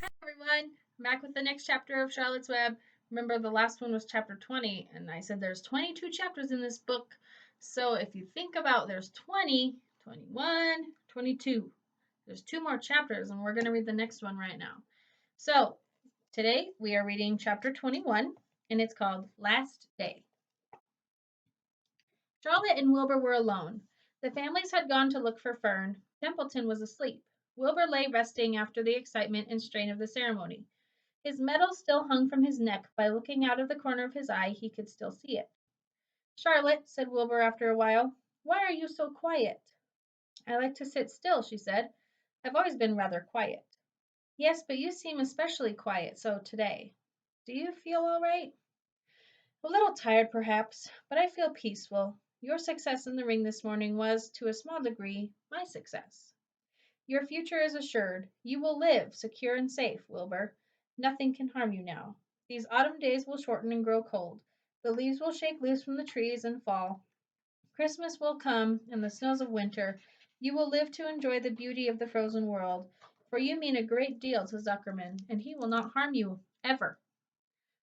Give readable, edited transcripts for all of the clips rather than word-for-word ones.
Hi everyone, I'm back with the next chapter of Charlotte's Web. Remember, the last one was chapter 20, and I said there's 22 chapters in this book. So if you think about there's 20, 21, 22. There's two more chapters, and we're going to read the next one right now. So today we are reading chapter 21, and it's called Last Day. Charlotte and Wilbur were alone. The families had gone to look for Fern. Templeton was asleep. Wilbur lay resting after the excitement and strain of the ceremony. His medal still hung from his neck. By looking out of the corner of his eye, he could still see it. Charlotte, said Wilbur after a while, why are you so quiet? I like to sit still, she said. I've always been rather quiet. Yes, but you seem especially quiet so today. Do you feel all right? A little tired, perhaps, but I feel peaceful. Your success in the ring this morning was, to a small degree, my success. Your future is assured. You will live, secure and safe, Wilbur. Nothing can harm you now. These autumn days will shorten and grow cold. The leaves will shake loose from the trees and fall. Christmas will come and the snows of winter. You will live to enjoy the beauty of the frozen world, for you mean a great deal to Zuckerman, and he will not harm you, ever.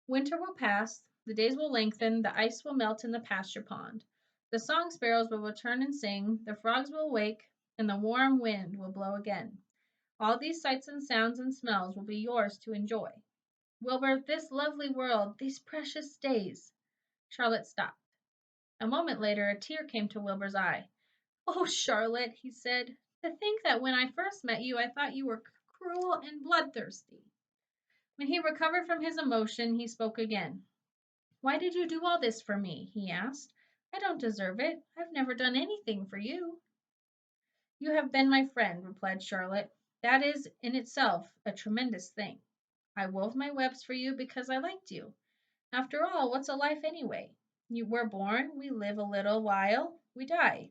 Winter will pass, the days will lengthen, the ice will melt in the pasture pond. The song sparrows will return and sing, the frogs will wake, and the warm wind will blow again. All these sights and sounds and smells will be yours to enjoy. Wilbur, this lovely world, these precious days. Charlotte stopped. A moment later, a tear came to Wilbur's eye. Oh, Charlotte, he said, to think that when I first met you, I thought you were cruel and bloodthirsty. When he recovered from his emotion, he spoke again. Why did you do all this for me? He asked. I don't deserve it. I've never done anything for you. You have been my friend, replied Charlotte. That is, in itself, a tremendous thing. I wove my webs for you because I liked you. After all, what's a life anyway? We're born, we live a little while, we die.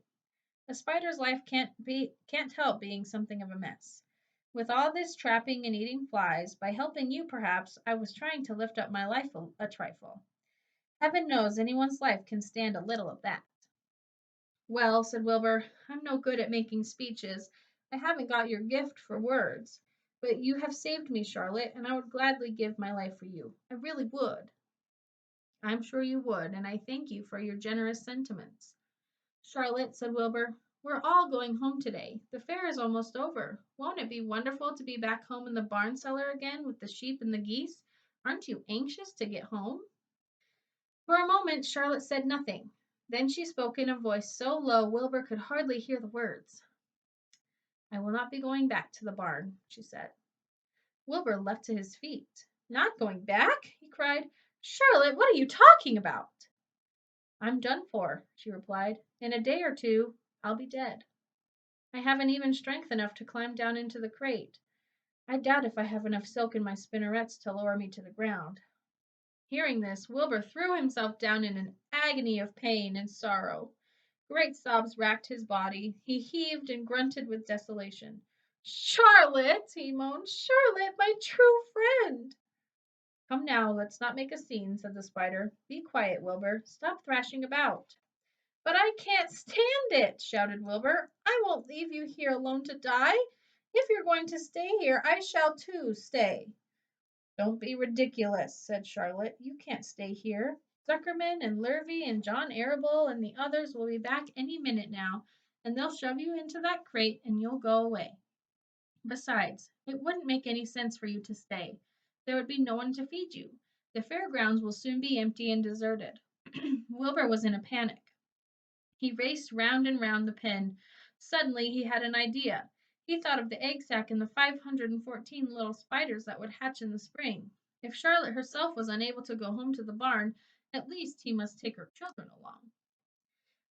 A spider's life can't help being something of a mess. With all this trapping and eating flies, by helping you perhaps, I was trying to lift up my life a trifle. Heaven knows anyone's life can stand a little of that. Well, said Wilbur, I'm no good at making speeches. I haven't got your gift for words. But you have saved me, Charlotte, and I would gladly give my life for you. I really would. I'm sure you would, and I thank you for your generous sentiments. Charlotte, said Wilbur, we're all going home today. The fair is almost over. Won't it be wonderful to be back home in the barn cellar again with the sheep and the geese? Aren't you anxious to get home? For a moment Charlotte said nothing. Then she spoke in a voice so low Wilbur could hardly hear the words. I will not be going back to the barn, she said. Wilbur leapt to his feet. Not going back? He cried. Charlotte, what are you talking about? I'm done for, she replied. In a day or two, I'll be dead. I haven't even strength enough to climb down into the crate. I doubt if I have enough silk in my spinnerets to lower me to the ground. Hearing this, Wilbur threw himself down in an agony of pain and sorrow. Great sobs racked his body. He heaved and grunted with desolation. Charlotte, he moaned, Charlotte, my true friend. Come now, let's not make a scene, said the spider. Be quiet, Wilbur. Stop thrashing about. But I can't stand it, shouted Wilbur. I won't leave you here alone to die. If you're going to stay here, I shall too stay. Don't be ridiculous, said Charlotte. You can't stay here. Zuckerman and Lurvy and John Arable and the others will be back any minute now, and they'll shove you into that crate and you'll go away. Besides, it wouldn't make any sense for you to stay. There would be no one to feed you. The fairgrounds will soon be empty and deserted. Wilbur was in a panic. He raced round and round the pen. Suddenly he had an idea. He thought of the egg sack and the 514 little spiders that would hatch in the spring. If Charlotte herself was unable to go home to the barn, at least he must take her children along.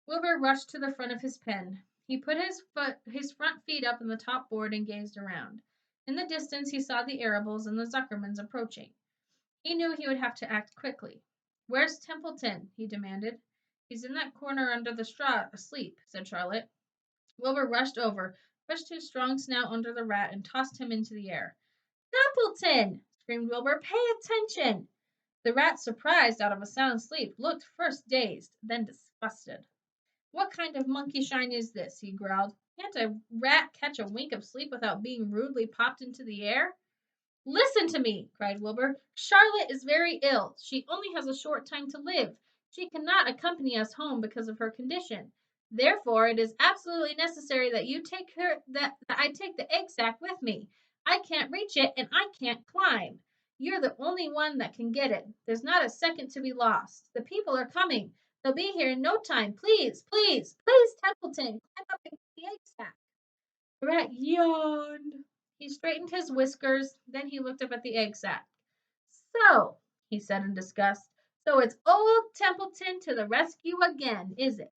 Wilbur rushed to the front of his pen. He put his front feet up on the top board and gazed around. In the distance he saw the Arables and the Zuckermans approaching. He knew he would have to act quickly. Where's Templeton? He demanded. He's in that corner under the straw, asleep, said Charlotte. Wilbur rushed over, pushed his strong snout under the rat, and tossed him into the air. Templeton! Screamed Wilbur. Pay attention! The rat, surprised out of a sound sleep, looked first dazed, then disgusted. What kind of monkey shine is this? He growled. Can't a rat catch a wink of sleep without being rudely popped into the air? Listen to me, cried Wilbur. Charlotte is very ill. She only has a short time to live. She cannot accompany us home because of her condition. Therefore, it is absolutely necessary that I take the egg sack with me. I can't reach it and I can't climb. You're the only one that can get it. There's not a second to be lost. The people are coming. They'll be here in no time. Please, please, please, Templeton, climb up and get the egg sack. The rat yawned. He straightened his whiskers, then he looked up at the egg sack. So, he said in disgust, so it's old Templeton to the rescue again, is it?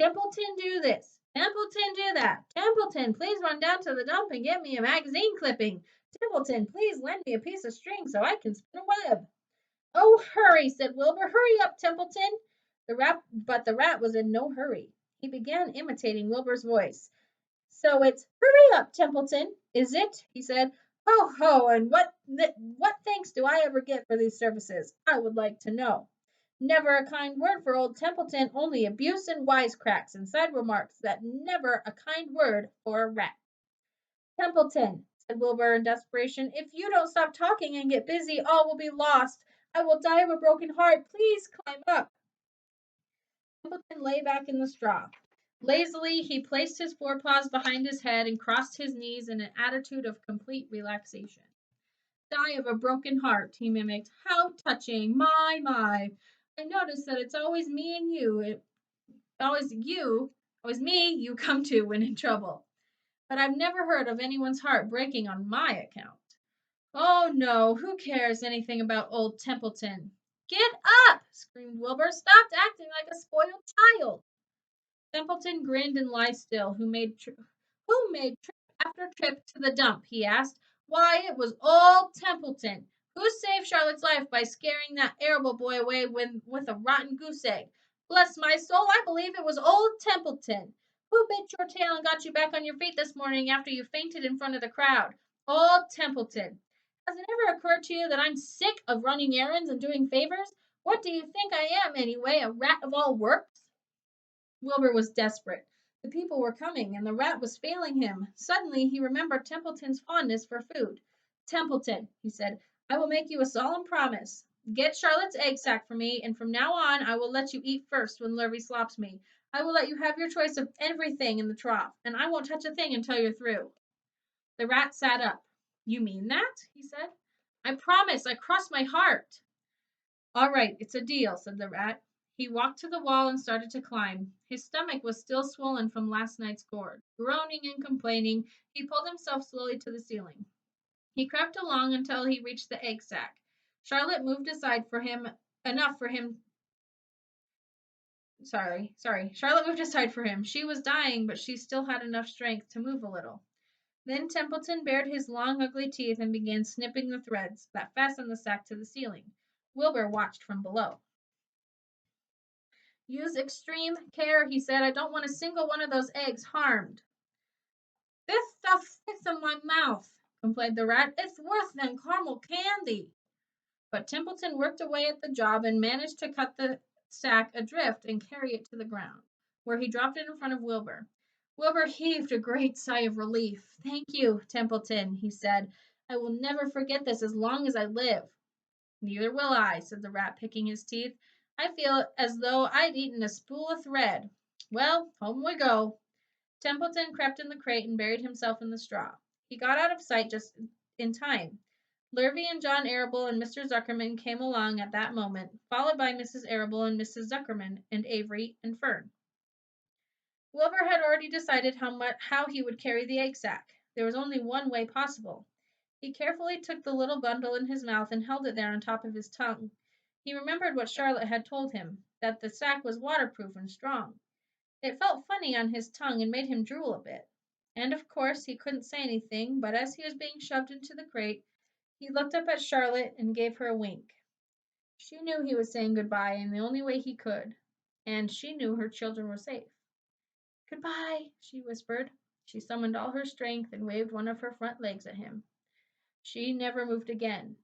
Templeton, do this. Templeton, do that. Templeton, please run down to the dump and get me a magazine clipping. Templeton, please lend me a piece of string so I can spin a web. Oh, hurry, said Wilbur. Hurry up, Templeton. But the rat was in no hurry. He began imitating Wilbur's voice. So it's hurry up, Templeton, is it? He said. Ho, ho, and what thanks do I ever get for these services? I would like to know. Never a kind word for old Templeton, only abuse and wisecracks and side remarks that never a kind word for a rat. Templeton, said Wilbur in desperation, if you don't stop talking and get busy, all will be lost. I will die of a broken heart. Please climb up. Templeton lay back in the straw. Lazily, he placed his forepaws behind his head and crossed his knees in an attitude of complete relaxation. Die of a broken heart, he mimicked. How touching. My. I notice that it's always me and you. Always me you come to when in trouble. But I've never heard of anyone's heart breaking on my account. Oh, no, who cares anything about old Templeton? Get up, screamed Wilbur. Stop acting like a spoiled child. Templeton grinned and lay still. Who made trip after trip to the dump? He asked. Why, it was old Templeton. Who saved Charlotte's life by scaring that arable boy away with a rotten goose egg? Bless my soul, I believe it was old Templeton. Who bit your tail and got you back on your feet this morning after you fainted in front of the crowd? Old Templeton. Has it ever occurred to you that I'm sick of running errands and doing favors? What do you think I am, anyway, a rat of all works? Wilbur was desperate. The people were coming, and the rat was failing him. Suddenly he remembered Templeton's fondness for food. Templeton, he said, I will make you a solemn promise. Get Charlotte's egg sack for me, and from now on I will let you eat first when Lurvy slops me. I will let you have your choice of everything in the trough, and I won't touch a thing until you're through. The rat sat up. You mean that? He said. I promise. I cross my heart. All right, it's a deal, said the rat. He walked to the wall and started to climb. His stomach was still swollen from last night's gorge. Groaning and complaining, he pulled himself slowly to the ceiling. He crept along until he reached the egg sack. Charlotte moved aside for him enough for him. Sorry. Charlotte moved aside for him. She was dying, but she still had enough strength to move a little. Then Templeton bared his long, ugly teeth and began snipping the threads that fastened the sack to the ceiling. Wilbur watched from below. Use extreme care, he said. I don't want a single one of those eggs harmed. This stuff sticks in my mouth, complained the rat. It's worse than caramel candy. But Templeton worked away at the job and managed to cut the sack adrift and carry it to the ground, where he dropped it in front of Wilbur. Wilbur heaved a great sigh of relief. Thank you, Templeton, he said. I will never forget this as long as I live. Neither will I, said the rat, picking his teeth. I feel as though I'd eaten a spool of thread. Well, home we go. Templeton crept in the crate and buried himself in the straw. He got out of sight just in time. Lurvy and John Arable and Mr. Zuckerman came along at that moment, followed by Mrs. Arable and Mrs. Zuckerman and Avery and Fern. Wilbur had already decided how he would carry the egg sack. There was only one way possible. He carefully took the little bundle in his mouth and held it there on top of his tongue. He remembered what Charlotte had told him, that the sack was waterproof and strong. It felt funny on his tongue and made him drool a bit. And of course he couldn't say anything, but as he was being shoved into the crate, he looked up at Charlotte and gave her a wink. She knew he was saying goodbye in the only way he could, and she knew her children were safe. Goodbye, she whispered. She summoned all her strength and waved one of her front legs at him. She never moved again.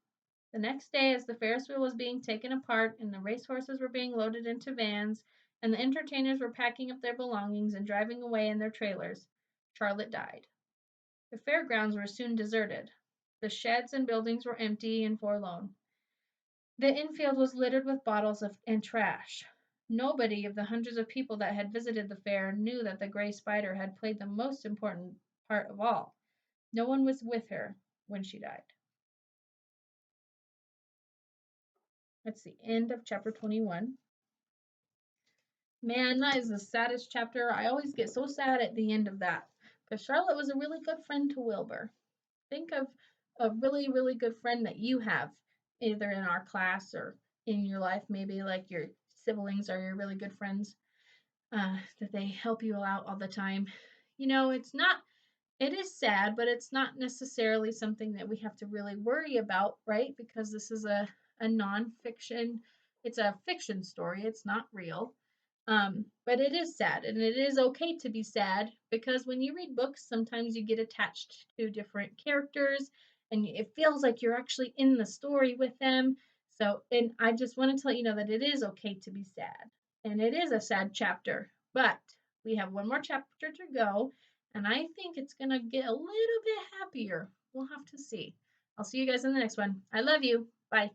The next day, as the Ferris wheel was being taken apart and the racehorses were being loaded into vans and the entertainers were packing up their belongings and driving away in their trailers, Charlotte died. The fairgrounds were soon deserted. The sheds and buildings were empty and forlorn. The infield was littered with and trash. Nobody of the hundreds of people that had visited the fair knew that the gray spider had played the most important part of all. No one was with her when she died. That's the end of chapter 21. Man, that is the saddest chapter. I always get so sad at the end of that because Charlotte was a really good friend to Wilbur. Think of a really, really good friend that you have, either in our class or in your life, maybe like your siblings are your really good friends, that they help you out all the time. It's not, it is sad, but it's not necessarily something that we have to really worry about, right? Because this is a nonfiction, it's a fiction story, it's not real. But it is sad, and it is okay to be sad because when you read books, sometimes you get attached to different characters and it feels like you're actually in the story with them. So, and I just wanted to let you know that it is okay to be sad, and it is a sad chapter, but we have one more chapter to go, and I think it's going to get a little bit happier. We'll have to see. I'll see you guys in the next one. I love you. Bye.